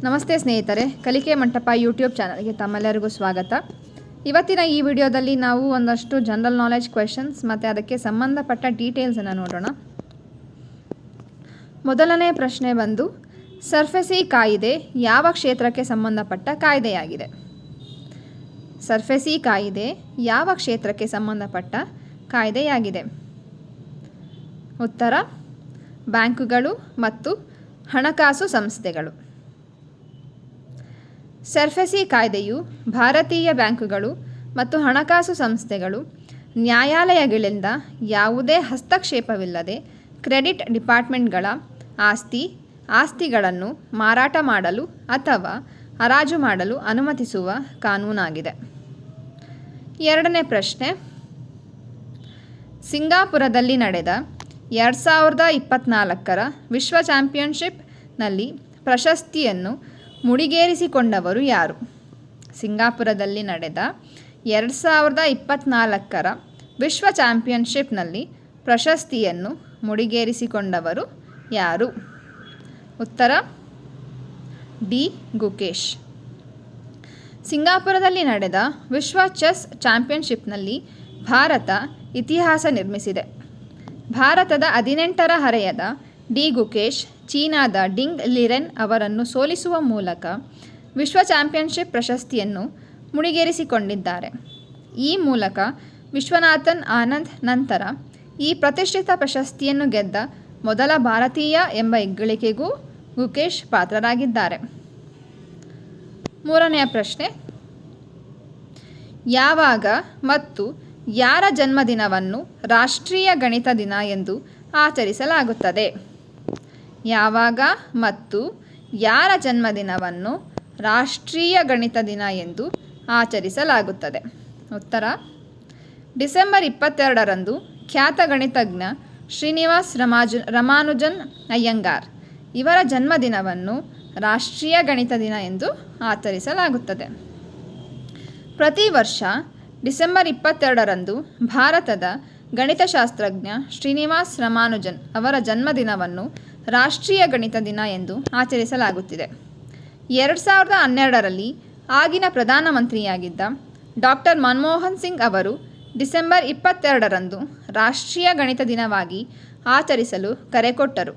ನಮಸ್ತೆ ಸ್ನೇಹಿತರೆ, ಕಲಿಕೆ ಮಂಟಪ ಯೂಟ್ಯೂಬ್ ಚಾನಲ್ಗೆ ತಮ್ಮೆಲ್ಲರಿಗೂ ಸ್ವಾಗತ. ಇವತ್ತಿನ ಈ ವಿಡಿಯೋದಲ್ಲಿ ನಾವು ಒಂದಷ್ಟು ಜನರಲ್ ನಾಲೆಡ್ಜ್ ಕ್ವೆಶನ್ಸ್ ಮತ್ತು ಅದಕ್ಕೆ ಸಂಬಂಧಪಟ್ಟ ಡೀಟೇಲ್ಸನ್ನು ನೋಡೋಣ. ಮೊದಲನೇ ಪ್ರಶ್ನೆ ಬಂದು, ಸರ್ಫೆಸಿ ಕಾಯಿದೆ ಯಾವ ಕ್ಷೇತ್ರಕ್ಕೆ ಸಂಬಂಧಪಟ್ಟ ಕಾಯ್ದೆಯಾಗಿದೆ? ಸರ್ಫೆಸಿ ಕಾಯಿದೆ ಯಾವ ಕ್ಷೇತ್ರಕ್ಕೆ ಸಂಬಂಧಪಟ್ಟ ಕಾಯ್ದೆಯಾಗಿದೆ? ಉತ್ತರ ಬ್ಯಾಂಕುಗಳು ಮತ್ತು ಹಣಕಾಸು ಸಂಸ್ಥೆಗಳು. ಸರ್ಫೆಸಿ ಕಾಯ್ದೆಯು ಭಾರತೀಯ ಬ್ಯಾಂಕುಗಳು ಮತ್ತು ಹಣಕಾಸು ಸಂಸ್ಥೆಗಳು ನ್ಯಾಯಾಲಯಗಳಿಂದ ಯಾವುದೇ ಹಸ್ತಕ್ಷೇಪವಿಲ್ಲದೆ ಕ್ರೆಡಿಟ್ ಡಿಪಾರ್ಟ್ಮೆಂಟ್ಗಳ ಆಸ್ತಿಗಳನ್ನು ಮಾರಾಟ ಮಾಡಲು ಅಥವಾ ಹರಾಜು ಮಾಡಲು ಅನುಮತಿಸುವ ಕಾನೂನಾಗಿದೆ. ಎರಡನೇ ಪ್ರಶ್ನೆ, ಸಿಂಗಾಪುರದಲ್ಲಿ ನಡೆದ 2024ರ ವಿಶ್ವ ಚಾಂಪಿಯನ್ಶಿಪ್ನಲ್ಲಿ ಪ್ರಶಸ್ತಿಯನ್ನು ಮುಡಿಗೇರಿಸಿಕೊಂಡವರು ಯಾರು? ಸಿಂಗಾಪುರದಲ್ಲಿ ನಡೆದ 2024ರ ವಿಶ್ವ ಚಾಂಪಿಯನ್ಶಿಪ್ನಲ್ಲಿ ಪ್ರಶಸ್ತಿಯನ್ನು ಮುಡಿಗೇರಿಸಿಕೊಂಡವರು ಯಾರು? ಉತ್ತರ ಡಿ. ಗುಕೇಶ್. ಸಿಂಗಾಪುರದಲ್ಲಿ ನಡೆದ ವಿಶ್ವ ಚೆಸ್ ಚಾಂಪಿಯನ್ಶಿಪ್ನಲ್ಲಿ ಭಾರತ ಇತಿಹಾಸ ನಿರ್ಮಿಸಿದೆ. ಭಾರತದ 18ರ ಹರೆಯದ ಡಿ. ಗುಕೇಶ್ ಚೀನಾದ ಡಿಂಗ್ ಲಿರೆನ್ ಅವರನ್ನು ಸೋಲಿಸುವ ಮೂಲಕ ವಿಶ್ವ ಚಾಂಪಿಯನ್ಶಿಪ್ ಪ್ರಶಸ್ತಿಯನ್ನು ಮುಡಿಗೇರಿಸಿಕೊಂಡಿದ್ದಾರೆ. ಈ ಮೂಲಕ ವಿಶ್ವನಾಥನ್ ಆನಂದ್ ನಂತರ ಈ ಪ್ರತಿಷ್ಠಿತ ಪ್ರಶಸ್ತಿಯನ್ನು ಗೆದ್ದ ಮೊದಲ ಭಾರತೀಯ ಎಂಬ ಹೆಗ್ಗಳಿಕೆಗೂ ಗುಕೇಶ್ ಪಾತ್ರರಾಗಿದ್ದಾರೆ. ಮೂರನೆಯ ಪ್ರಶ್ನೆ, ಯಾವಾಗ ಮತ್ತು ಯಾರ ಜನ್ಮದಿನವನ್ನು ರಾಷ್ಟ್ರೀಯ ಗಣಿತ ದಿನ ಎಂದು ಆಚರಿಸಲಾಗುತ್ತದೆ? ಯಾವಾಗ ಮತ್ತು ಯಾರ ಜನ್ಮದಿನವನ್ನು ರಾಷ್ಟ್ರೀಯ ಗಣಿತ ದಿನ ಎಂದು ಆಚರಿಸಲಾಗುತ್ತದೆ? ಉತ್ತರ ಡಿಸೆಂಬರ್ 22ರಂದು ಖ್ಯಾತ ಗಣಿತಜ್ಞ ಶ್ರೀನಿವಾಸ್ ರಾಮಾನುಜನ್ ಅಯ್ಯಂಗಾರ್ ಇವರ ಜನ್ಮದಿನವನ್ನು ರಾಷ್ಟ್ರೀಯ ಗಣಿತ ದಿನ ಎಂದು ಆಚರಿಸಲಾಗುತ್ತದೆ. ಪ್ರತಿ ವರ್ಷ ಡಿಸೆಂಬರ್ 22ರಂದು ಭಾರತದ ಗಣಿತಶಾಸ್ತ್ರಜ್ಞ ಶ್ರೀನಿವಾಸ್ ರಾಮಾನುಜನ್ ಅವರ ಜನ್ಮದಿನವನ್ನು ರಾಷ್ಟ್ರೀಯ ಗಣಿತ ದಿನ ಎಂದು ಆಚರಿಸಲಾಗುತ್ತಿದೆ. 2012ರಲ್ಲಿ ಆಗಿನ ಪ್ರಧಾನಮಂತ್ರಿಯಾಗಿದ್ದ ಡಾಕ್ಟರ್ ಮನಮೋಹನ್ ಸಿಂಗ್ ಅವರು ಡಿಸೆಂಬರ್ 22ರಂದು ರಾಷ್ಟ್ರೀಯ ಗಣಿತ ದಿನವಾಗಿ ಆಚರಿಸಲು ಕರೆ ಕೊಟ್ಟರು.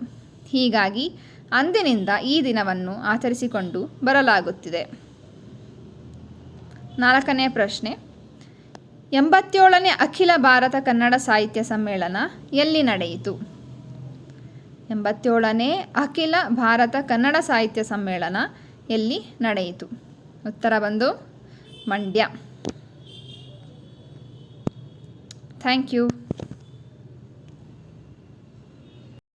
ಹೀಗಾಗಿ ಅಂದಿನಿಂದ ಈ ದಿನವನ್ನು ಆಚರಿಸಿಕೊಂಡು ಬರಲಾಗುತ್ತಿದೆ. 4ನೇ ಪ್ರಶ್ನೆ, 87ನೇ ಅಖಿಲ ಭಾರತ ಕನ್ನಡ ಸಾಹಿತ್ಯ ಸಮ್ಮೇಳನ ಎಲ್ಲಿ ನಡೆಯಿತು? 87ನೇ ಅಖಿಲ ಭಾರತ ಕನ್ನಡ ಸಾಹಿತ್ಯ ಸಮ್ಮೇಳನ ಎಲ್ಲಿ ನಡೆಯಿತು? ಉತ್ತರ ಬಂದು ಮಂಡ್ಯ. Thank you.